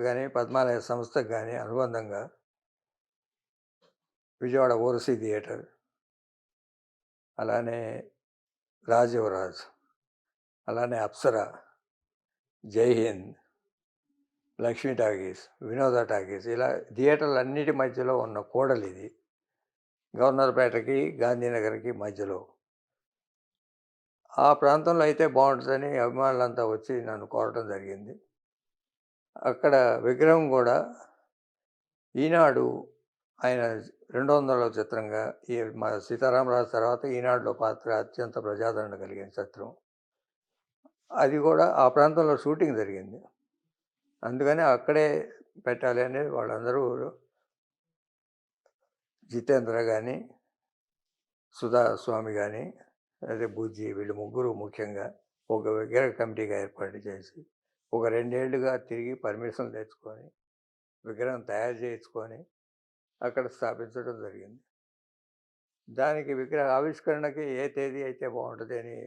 గాని, పద్మాలయ సంస్థకు గాని అనుబంధంగా విజయవాడ ఓరసీ థియేటర్, అలానే రాజ్ యువరాజ్, అలానే అప్సర, జై హింద్, లక్ష్మీ టాకీస్, వినోద టాకీస్ ఇలా థియేటర్లన్నిటి మధ్యలో ఉన్న కూడలిది. గవర్నర్‌పేటకి, గాంధీనగర్‌కి మధ్యలో. ఆ ప్రాంతంలో అయితే బావుంటదని అభిమానులంతా వచ్చి నన్ను కోరటం జరిగింది. అక్కడ విగ్రహం గూడా ఈనాడు ఆయన 200వ చిత్రంగా మా 'సీతారామరాజు' తర్వాత ఈనాడులో పాత్ర అత్యంత ప్రజాదరణ కలిగిన చిత్రం. అది గూడా ఆ ప్రాంతంలో షూటింగ్ జరిగింది. అందుకని అక్కడే పెట్టాలి అని వాళ్ళందరూ జితేంద్ర గాని, సుధా స్వామి గాని, అదే బుజ్జి వీళ్ళు ముగ్గురు ముఖ్యంగా ఒక విగ్రహ కమిటీగా ఏర్పాటు చేసి, ఒక 2 ఏళ్లుగా తిరిగి పర్మిషన్‌లు తెచ్చుకొని, విగ్రహం తయారు చేయించుకొని, అక్కడ స్థాపించడం జరిగింది. దానికి విగ్రహ ఆవిష్కరణకి ఏ తేదీ అయితే బావుంటదని